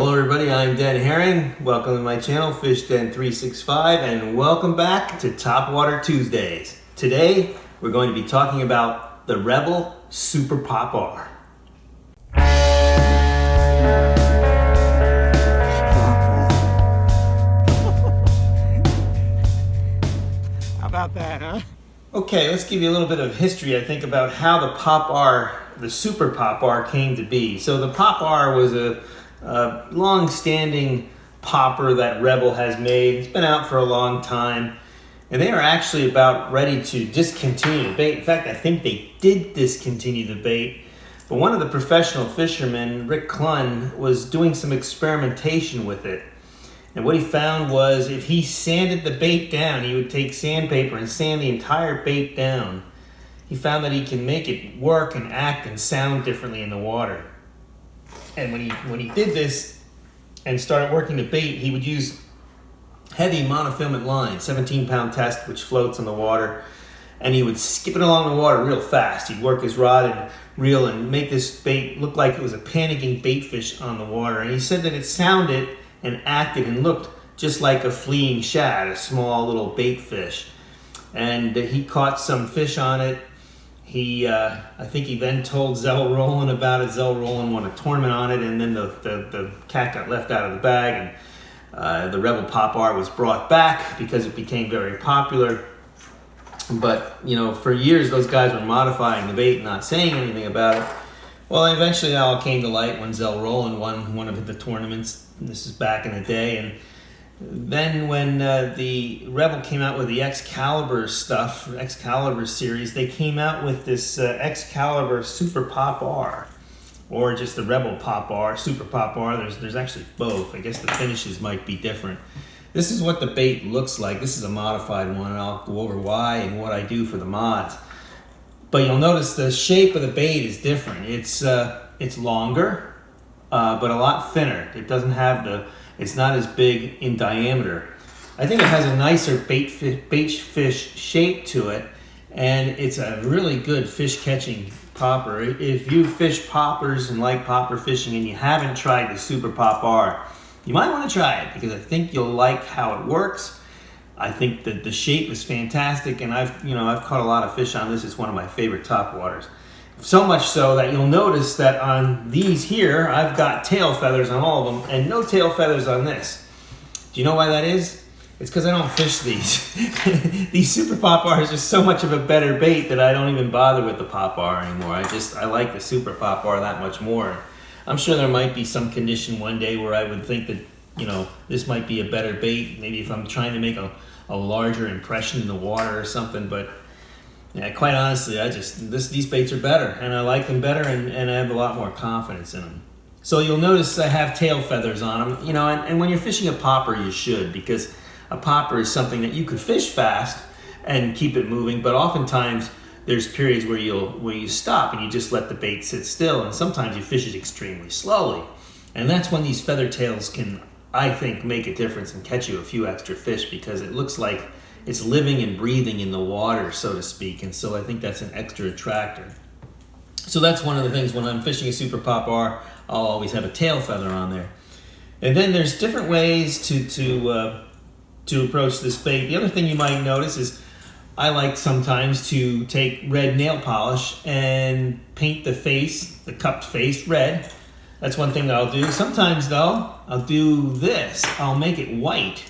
Hello everybody, I'm Den Haring. Welcome to my channel, Fish Den 365, and welcome back to Topwater Tuesdays. Today, we're going to be talking about the Rebel Super Pop R. How about that, huh? Okay, let's give you a little bit of history, I think, about how the Pop R, the Super Pop R, came to be. So the Pop R was a long-standing popper that Rebel has made. It's been out for a long time, and they are actually about ready to discontinue the bait. In fact, I think they did discontinue the bait, but one of the professional fishermen, Rick Clunn, was doing some experimentation with it. And what he found was if he sanded the bait down, he would take sandpaper and sand the entire bait down. He found that he can make it work and act and sound differently in the water. And when he did this and started working the bait, he would use heavy monofilament line, 17-pound test, which floats on the water, and he would skip it along the water real fast. He'd work his rod and reel and make this bait look like it was a panicking bait fish on the water. And he said that it sounded and acted and looked just like a fleeing shad, a small little bait fish. And he caught some fish on it. I think he then told Zell Rowland about it. Zell Rowland won a tournament on it, and then the cat got left out of the bag, and the Rebel Pop R was brought back because it became very popular. But, you know, for years those guys were modifying the bait, not saying anything about it. Well, eventually it all came to light when Zell Rowland won one of the tournaments. This is back in the day, and then when the Rebel came out with the Excalibur stuff, Excalibur series, they came out with this Excalibur Super Pop R, or just the Rebel Pop R, Super Pop R. There's actually both. I guess the finishes might be different. This is what the bait looks like. This is a modified one, and I'll go over why and what I do for the mods. But you'll notice the shape of the bait is different. It's longer, but a lot thinner. It doesn't have it's not as big in diameter. I think it has a nicer bait fish shape to it, and it's a really good fish catching popper. If you fish poppers and like popper fishing and you haven't tried the Super Pop R, you might want to try it because I think you'll like how it works. I think that the shape is fantastic, and I've caught a lot of fish on this. It's one of my favorite topwaters. So much so that you'll notice that on these here, I've got tail feathers on all of them and no tail feathers on this. Do you know why that is? It's because I don't fish these. These Super Pop R is just so much of a better bait that I don't even bother with the Pop R anymore. I like the Super Pop R that much more. I'm sure there might be some condition one day where I would think that, you know, this might be a better bait. Maybe if I'm trying to make a larger impression in the water or something, but yeah, quite honestly, these baits are better, and I like them better, and I have a lot more confidence in them. So you'll notice I have tail feathers on them, you know, and when you're fishing a popper, you should, because a popper is something that you could fish fast and keep it moving, but oftentimes there's periods where you stop and you just let the bait sit still, and sometimes you fish it extremely slowly, and that's when these feather tails can, I think, make a difference and catch you a few extra fish, because it looks like it's living and breathing in the water, so to speak, and so I think that's an extra attractor. So that's one of the things when I'm fishing a Super Pop R, I'll always have a tail feather on there. And then there's different ways to approach this bait. The other thing you might notice is I like sometimes to take red nail polish and paint the face, the cupped face, red. That's one thing that I'll do. Sometimes though, I'll do this. I'll make it white.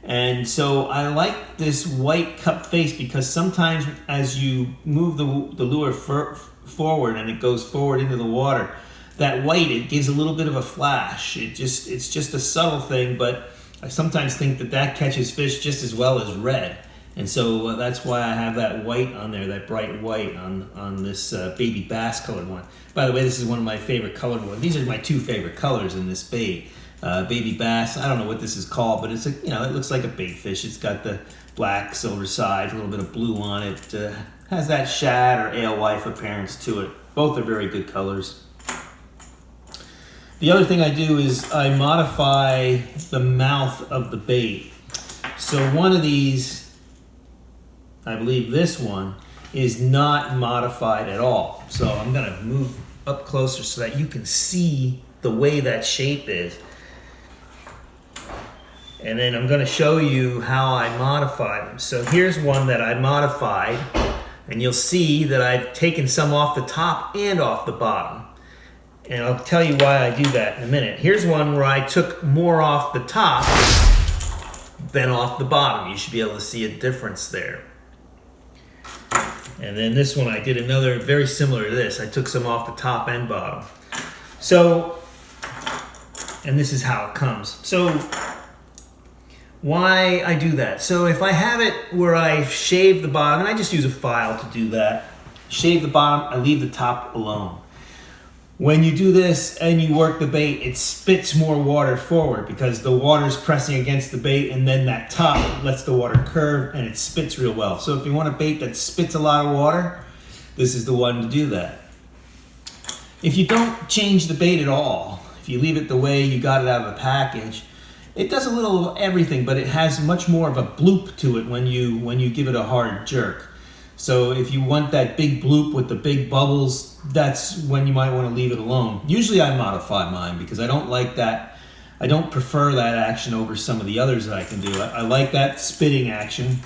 And so I like this white cupped face because sometimes as you move the lure forward and it goes forward into the water, that white, it gives a little bit of a flash. It's just a subtle thing, but I sometimes think that catches fish just as well as red. And so that's why I have that white on there, that bright white on this baby bass colored one. By the way, this is one of my favorite colored ones. These are my two favorite colors in this bait. Baby bass, I don't know what this is called, but it's it looks like a bait fish. It's got the black silver sides, a little bit of blue on it. Has that shad or alewife appearance to it. Both are very good colors. The other thing I do is I modify the mouth of the bait. So one of these, I believe this one, is not modified at all. So I'm gonna move up closer so that you can see the way that shape is. And then I'm going to show you how I modify them. So here's one that I modified, and you'll see that I've taken some off the top and off the bottom. And I'll tell you why I do that in a minute. Here's one where I took more off the top than off the bottom. You should be able to see a difference there. And then this one I did another very similar to this. I took some off the top and bottom. So, and this is how it comes. So, why I do that? So if I have it where I shave the bottom, and I just use a file to do that, shave the bottom, I leave the top alone. When you do this and you work the bait, it spits more water forward because the water is pressing against the bait, and then that top lets the water curve and it spits real well. So if you want a bait that spits a lot of water, this is the one to do that. If you don't change the bait at all, if you leave it the way you got it out of the package, it does a little of everything, but it has much more of a bloop to it when you give it a hard jerk. So if you want that big bloop with the big bubbles, that's when you might want to leave it alone. Usually I modify mine because I don't like that. I don't prefer that action over some of the others that I can do. I like that spitting action,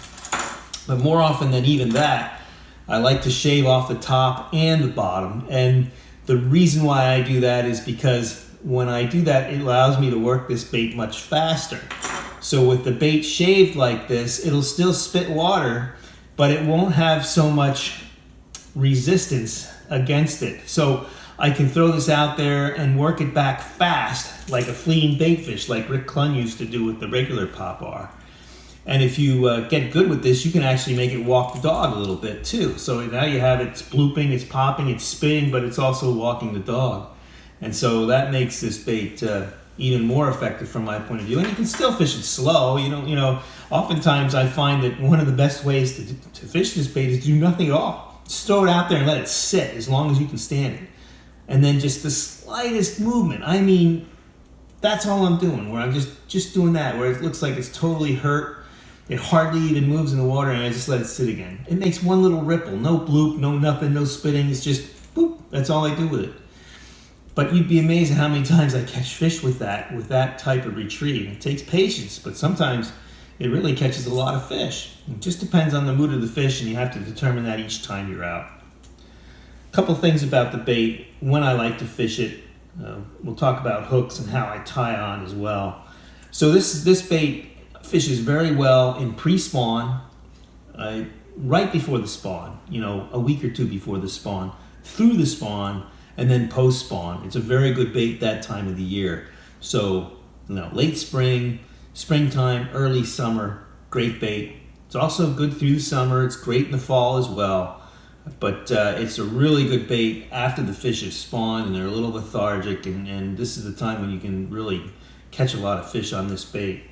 but more often than even that, I like to shave off the top and the bottom. And the reason why I do that is because when I do that, it allows me to work this bait much faster. So with the bait shaved like this, it'll still spit water, but it won't have so much resistance against it. So I can throw this out there and work it back fast, like a fleeing baitfish, like Rick Clunn used to do with the regular Pop-R. And if you get good with this, you can actually make it walk the dog a little bit too. So now you have it's blooping, it's popping, it's spitting, but it's also walking the dog. And so that makes this bait even more effective from my point of view. And you can still fish it slow. You know, oftentimes I find that one of the best ways to fish this bait is to do nothing at all. Just throw it out there and let it sit as long as you can stand it. And then just the slightest movement. I mean, that's all I'm doing, where I'm just doing that, where it looks like it's totally hurt. It hardly even moves in the water, and I just let it sit again. It makes one little ripple. No bloop, no nothing, no spitting. It's just boop. That's all I do with it. But you'd be amazed at how many times I catch fish with that type of retrieve. It takes patience, but sometimes it really catches a lot of fish. It just depends on the mood of the fish, and you have to determine that each time you're out. A couple things about the bait, when I like to fish it. We'll talk about hooks and how I tie on as well. So this bait fishes very well in pre-spawn, right before the spawn, a week or two before the spawn, through the spawn, and then post-spawn. It's a very good bait that time of the year. So, late spring, springtime, early summer, great bait. It's also good through the summer. It's great in the fall as well. But it's a really good bait after the fish have spawned and they're a little lethargic, and this is the time when you can really catch a lot of fish on this bait.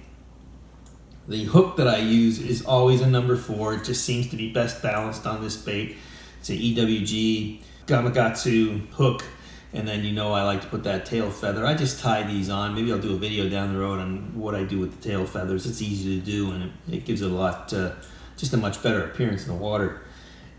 The hook that I use is always a number 4. It just seems to be best balanced on this bait. It's an EWG Gamakatsu hook, and then I like to put that tail feather. I just tie these on. Maybe I'll do a video down the road on what I do with the tail feathers. It's easy to do, and it gives it just a much better appearance in the water.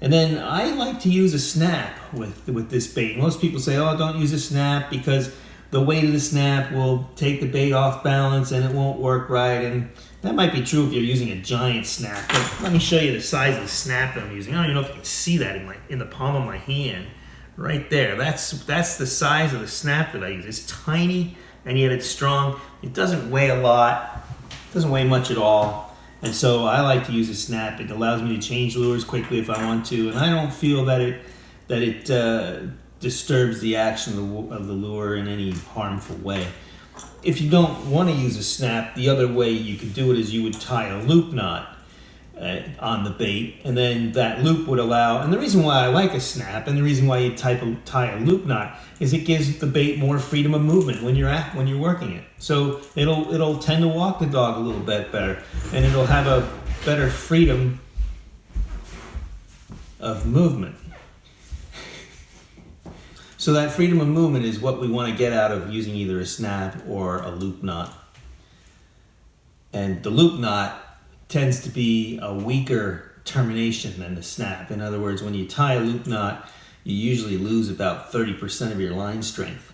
And then I like to use a snap with this bait. Most people say, oh, don't use a snap because the weight of the snap will take the bait off balance and it won't work right. And that might be true if you're using a giant snap. But let me show you the size of the snap that I'm using. I don't even know if you can see that in the palm of my hand. Right there. That's the size of the snap that I use. It's tiny and yet it's strong. It doesn't weigh a lot. It doesn't weigh much at all. And so I like to use a snap. It allows me to change lures quickly if I want to, and I don't feel that it disturbs the action of the lure in any harmful way. If you don't want to use a snap, the other way you could do it is you would tie a loop knot on the bait, and then that loop would allow, and the reason why I like a snap and the reason why you tie a loop knot is it gives the bait more freedom of movement when you're working it. So it'll tend to walk the dog a little bit better, and it'll have a better freedom of movement. So that freedom of movement is what we want to get out of using either a snap or a loop knot. And the loop knot tends to be a weaker termination than the snap. In other words, when you tie a loop knot, you usually lose about 30% of your line strength.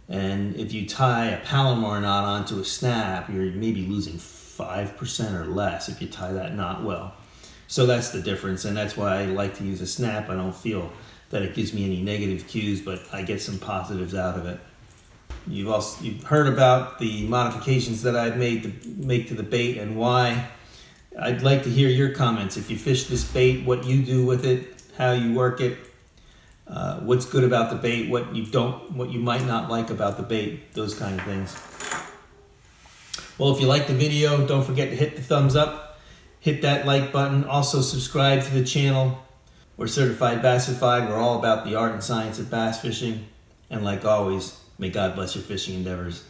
And if you tie a Palomar knot onto a snap, you're maybe losing 5% or less if you tie that knot well. So that's the difference, and that's why I like to use a snap. I don't feel that it gives me any negative cues, but I get some positives out of it. You've heard about the modifications that I've made to the bait and why. I'd like to hear your comments. If you fish this bait, what you do with it, how you work it, what's good about the bait, what you might not like about the bait, those kind of things. Well, if you like the video, don't forget to hit the thumbs up, hit that like button. Also subscribe to the channel. We're certified Bassified. We're all about the art and science of bass fishing. And like always, may God bless your fishing endeavors.